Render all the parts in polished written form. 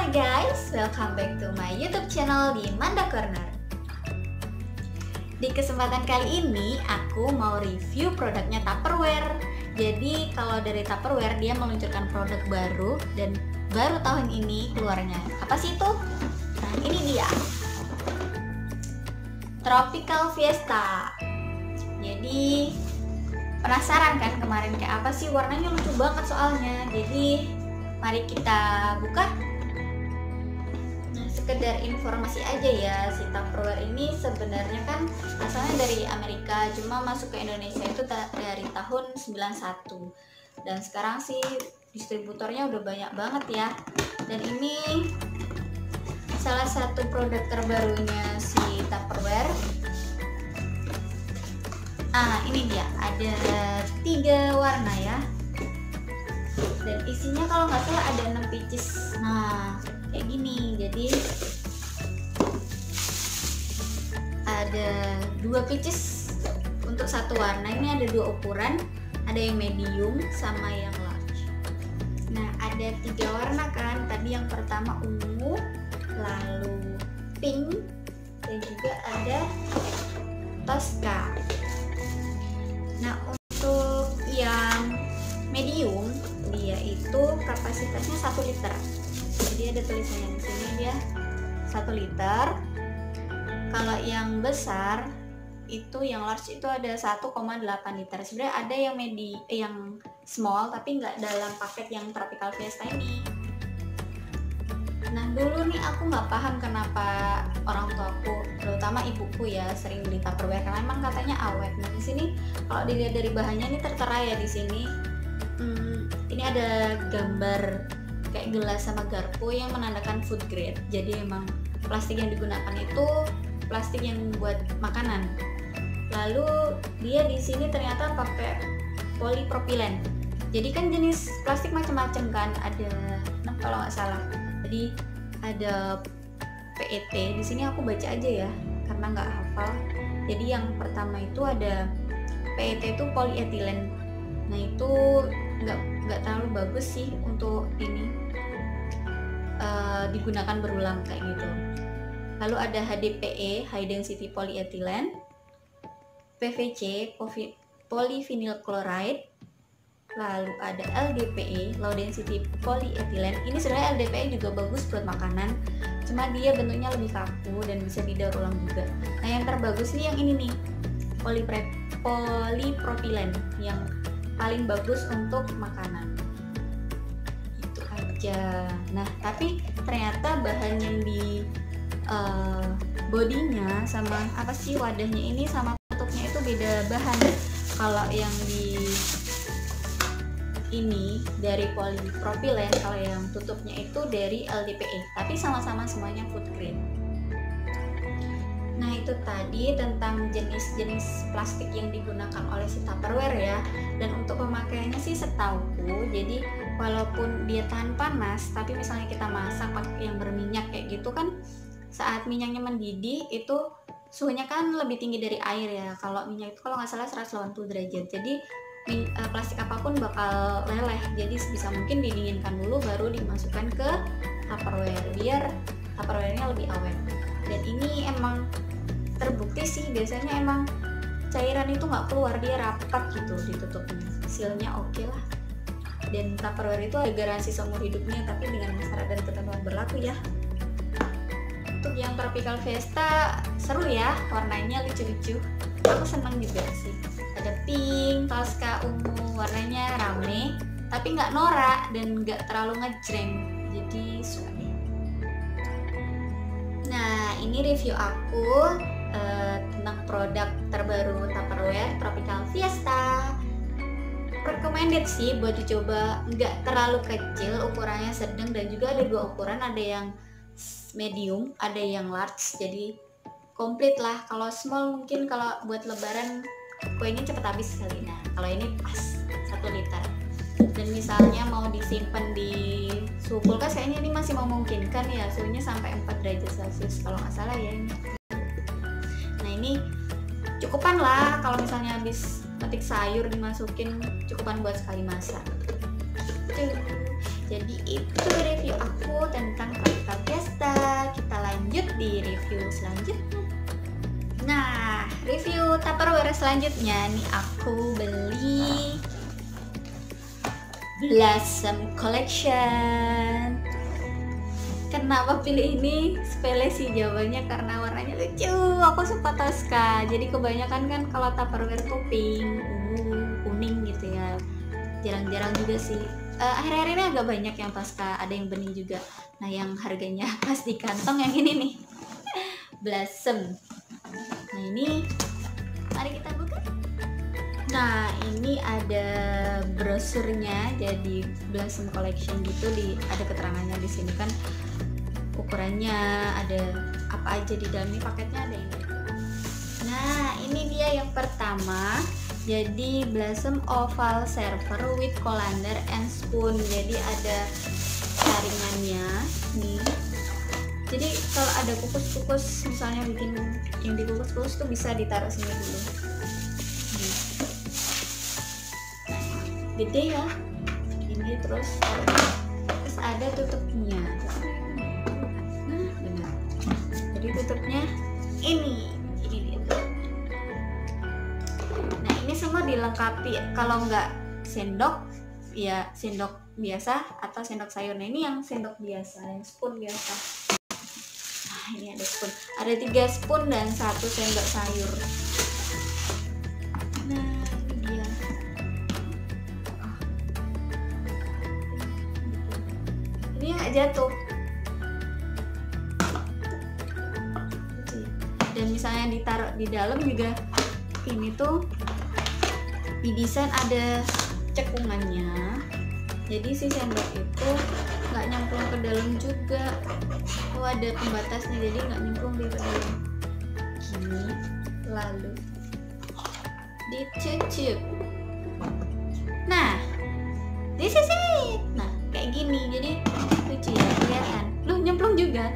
Hai guys, welcome back to my YouTube channel di Manda Corner. Di kesempatan kali ini aku mau review produknya Tupperware. Jadi kalau dari Tupperware dia meluncurkan produk baru dan baru tahun ini keluarnya. Apa sih itu? Nah, ini dia. Tropical Fiesta. Jadi penasaran kan kemarin kayak apa sih, warnanya lucu banget soalnya. Jadi mari kita buka. Sekedar informasi aja ya, si Tupperware ini sebenarnya kan asalnya dari Amerika, cuma masuk ke Indonesia itu dari tahun 91 dan sekarang sih distributornya udah banyak banget ya. Dan ini salah satu produk terbarunya si Tupperware. Ini dia, ada 3 warna ya, dan isinya kalau nggak salah ada 6 pieces. Nah kayak gini, jadi ada 2 pieces untuk satu warna. Ini ada 2 ukuran, ada yang medium sama yang large. Nah ada 3 warna kan, tadi yang pertama ungu, lalu pink, dan juga ada Tosca. Nah untuk yang medium dia itu kapasitasnya 1 liter. Jadi ada tulisannya di sini dia 1 liter. Kalau yang besar itu, yang large itu ada 1,8 liter. Sebenarnya ada yang yang small tapi nggak dalam paket yang Tropical Fiesta ini. Nah dulu nih aku nggak paham kenapa orang tuaku, terutama ibuku ya, sering beli Tupperware karena emang katanya awet. Nah di sini kalau dilihat dari bahannya ini tertera ya di sini. Ini ada gambar kayak gelas sama garpu yang menandakan food grade. Jadi emang plastik yang digunakan itu plastik yang buat makanan. Lalu dia di sini ternyata pakai polipropilen. Jadi kan jenis plastik macam-macam kan, ada kalau nggak salah. Jadi ada PET. Di sini aku baca aja ya karena nggak hafal. Jadi yang pertama itu ada PET itu polyethylene. Nah itu nggak terlalu bagus sih untuk ini digunakan berulang kayak gitu. Lalu ada HDPE, high density polyethylene, PVC, polyvinyl chloride. Lalu ada LDPE, low density polyethylene. Ini sebenarnya LDPE juga bagus buat makanan, cuma dia bentuknya lebih kaku dan bisa didaur ulang juga. Nah yang terbagus nih yang ini nih, polypropylene, yang paling bagus untuk makanan. Itu aja. Nah tapi ternyata bahan yang di bodinya sama apa sih wadahnya ini sama tutupnya itu beda bahan. Kalau yang di ini dari polypropylene, kalau yang tutupnya itu dari LDPE, tapi sama-sama semuanya food grade. Nah itu tadi tentang jenis-jenis plastik yang digunakan oleh si Tupperware ya. Dan untuk pemakaiannya sih setauku, jadi walaupun dia tahan panas, tapi misalnya kita masak pakai yang berminyak kayak gitu kan, saat minyaknya mendidih itu suhunya kan lebih tinggi dari air ya. Kalau minyak itu kalau nggak salah 180 derajat, jadi plastik apapun bakal leleh. Jadi sebisa mungkin didinginkan dulu baru dimasukkan ke Tupperware biar Tupperware-nya lebih awet. Dan ini emang terbukti sih, biasanya emang cairan itu nggak keluar, dia rapat gitu ditutupnya, sealnya oke lah. Dan Tupperware itu ada garansi seumur hidupnya, tapi dengan syarat dan ketentuan berlaku ya. Untuk yang Tropical Fiesta seru ya, warnanya lucu-lucu, aku senang juga sih. Ada pink, Tosca, ungu, warnanya rame tapi nggak norak dan nggak terlalu ngejreng, jadi suka deh. Nah ini review aku tentang produk terbaru Tupperware Tropical Fiesta. Recommended sih buat dicoba, nggak terlalu kecil, ukurannya sedang, dan juga ada 2 ukuran, ada yang medium, ada yang large, jadi komplit lah. Kalau small mungkin kalau buat lebaran kuenya cepet habis kali. Nah kalau ini pas 1 liter, dan misalnya mau disimpan di suhu kulkas kayaknya ini masih memungkinkan ya, suhunya sampai 4 derajat Celcius kalau nggak salah ya ini. Nah ini cukupan lah kalau misalnya habis petik sayur dimasukin, cukupan buat sekali masak. Jadi itu review aku tentang Tropical Fiesta. Kita lanjut di review selanjutnya. Nah, review Tupperware selanjutnya nih, aku beli Blossom Collection. Kenapa pilih ini? Sepele sih jawabannya, karena warnanya lucu. Aku suka Tosca. Jadi kebanyakan kan kalau Tupperware tuh pink, ungu, kuning gitu ya. Jarang-jarang juga sih. Akhir-akhir ini agak banyak yang Tosca, ada yang bening juga. Nah, yang harganya pas di kantong yang ini nih. Blossom. Nah, ini mari kita buka. Nah, ini ada brosurnya, jadi Blossom Collection gitu, ada keterangannya di sini kan, ukurannya, ada apa aja di dalamnya, paketnya ada ini. Nah, ini dia yang pertama. Jadi Blossom Oval Server with Colander and Spoon. Jadi ada saringannya nih. Jadi kalau ada kukus-kukus, misalnya bikin yang dikukus-kukus tuh bisa ditaruh sini dulu. Gede ya. Ini terus ada tutupnya. Nah, benar. Jadi tutupnya ini dia tuh. Nah, ini semua dilengkapi, kalau nggak sendok ya sendok biasa atau sendok sayur. Nah, ini yang sendok biasa, yang spoon biasa. Nah, ini ada spoon, ada 3 spoon dan 1 sendok sayur. Nah, ini dia. Ini nggak jatuh. Dan misalnya ditaruh di dalam juga, ini tuh didesain ada cekungannya, jadi si sendok itu nggak nyemplung ke dalam juga. Oh, ada pembatasnya, jadi nggak nyemplung di dalam gini, lalu dicucuk. Nah, this is it. Nah, kayak gini, jadi lucu ya, kelihatan. Loh, nyemplung juga,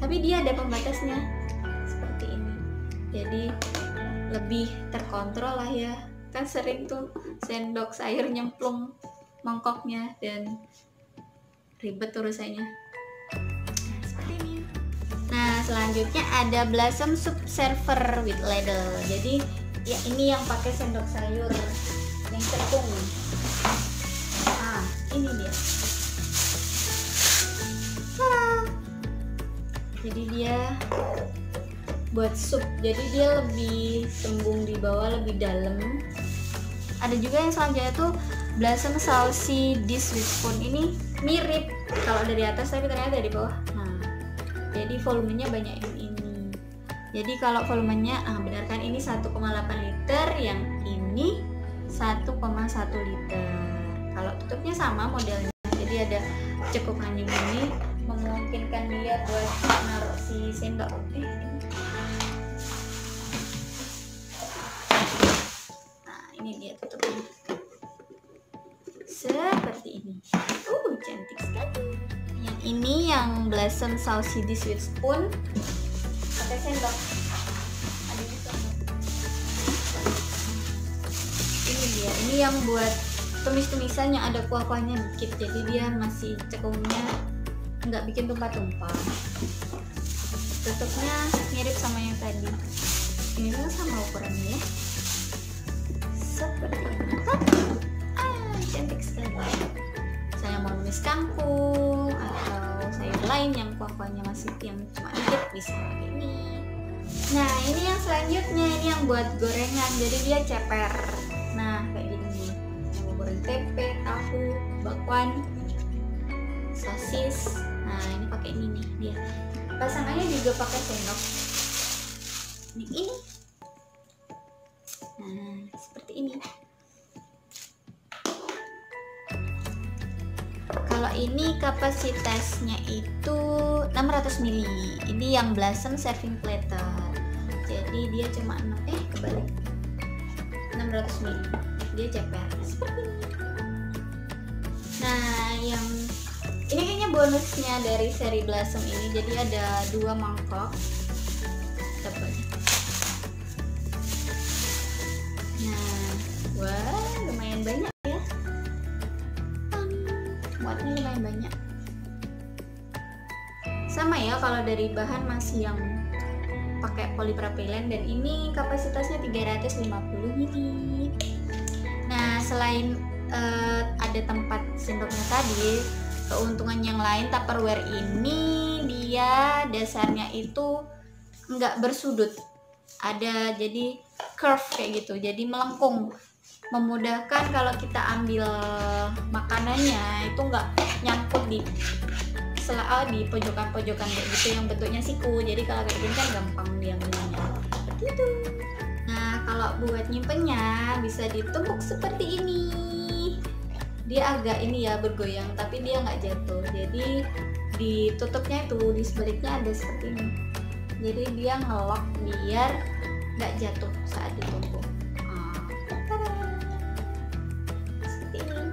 tapi dia ada pembatasnya seperti ini, jadi lebih terkontrol lah ya. Kan sering tuh sendok sayur nyemplung mangkoknya dan ribet urusannya. Nah, seperti ini. Nah, selanjutnya ada Blossom Soup Server with Ladle. Jadi ya ini yang pakai sendok sayur yang cekung. Nah, ini dia. Tada! Jadi dia buat sup, jadi dia lebih tembung di bawah, lebih dalam. Ada juga yang selanjutnya tuh Blossom Saucy Dish with Spoon. Ini mirip kalau dari atas, tapi ternyata dari bawah. Nah, jadi volumenya banyak yang ini. Jadi kalau volumenya, benar kan, ini 1,8 liter, yang ini 1,1 liter. Kalau tutupnya sama modelnya, jadi ada cekungan yang ini, memungkinkan dia buat naruh si sendok. Ini dia tutupnya seperti ini. Cantik sekali. Yang ini yang Blossom Saucy Dish with Spoon, pakai sendok. Ada di sana. Ini dia. Ini yang buat tumis-tumisan yang ada kuah-kuahnya dikit, jadi dia masih cekungnya nggak bikin tumpah-tumpah. Tutupnya mirip sama yang tadi. Ini tuh sama ukurannya ya. Seperti ini. Cantik sekali. Saya mau numis kangkung atau sayur lain yang kuah-kuahnya masih yang cuma dikit, bisa pakai ini. Nah, ini yang selanjutnya, ini yang buat gorengan, jadi dia ceper. Nah, kayak gini. Mau goreng tempe, tahu, bakwan, sosis. Nah, ini pakai ini nih dia. Pasangannya juga pakai sendok. Ini. Nah, seperti ini. Kalau ini kapasitasnya itu 600 ml. Ini yang Blossom Serving Platter. Jadi dia cuma kebalik. 600 ml. Dia ceper seperti ini. Nah, yang ini kayaknya bonusnya dari seri Blossom ini. Jadi ada 2 mangkok. Dapat. Nah, wah, lumayan banyak ya. Sama ya, kalau dari bahan masih yang pakai polipropilen, dan ini kapasitasnya 350 ml. Nah, selain ada tempat sendoknya tadi, keuntungan yang lain Tupperware ini dia dasarnya itu nggak bersudut, ada jadi curve kayak gitu, jadi melengkung, memudahkan kalau kita ambil makanannya itu nggak nyangkut di pojokan-pojokan kayak gitu yang bentuknya siku. Jadi kalau kayak gini kan gampang diambilnya seperti itu. Nah, kalau buat nyimpennya bisa ditumpuk seperti ini. Dia agak ini ya, bergoyang, tapi dia nggak jatuh. Jadi ditutupnya itu di sebaliknya ada seperti ini. Jadi dia ngelok biar nggak jatuh saat ditumpuk. Seperti ini.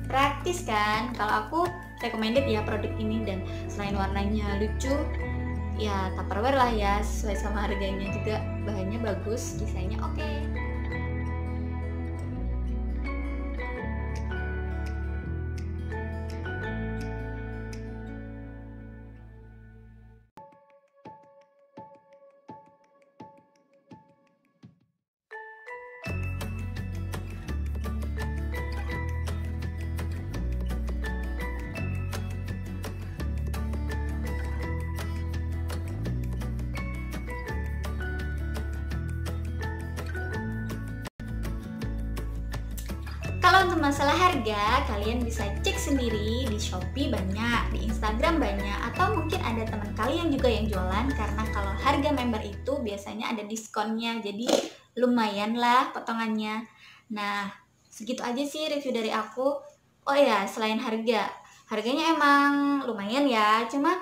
Praktis kan? Kalau aku recommended ya produk ini, dan selain warnanya lucu ya Tupperware lah ya, sesuai sama harganya juga, bahannya bagus, desainnya oke. Kalau untuk masalah harga, kalian bisa cek sendiri di Shopee banyak, di Instagram banyak, atau mungkin ada teman kalian juga yang jualan, karena kalau harga member itu biasanya ada diskonnya, jadi lumayan lah potongannya. Nah, segitu aja sih review dari aku. Oh ya, selain harganya emang lumayan ya, cuma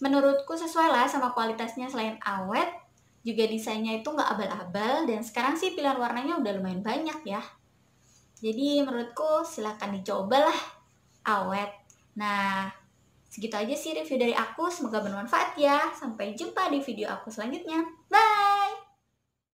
menurutku sesuai lah sama kualitasnya, selain awet, juga desainnya itu nggak abal-abal, dan sekarang sih pilihan warnanya udah lumayan banyak ya. Jadi menurutku silahkan dicoba lah, awet. Nah, segitu aja sih review dari aku, semoga bermanfaat ya. Sampai jumpa di video aku selanjutnya. Bye!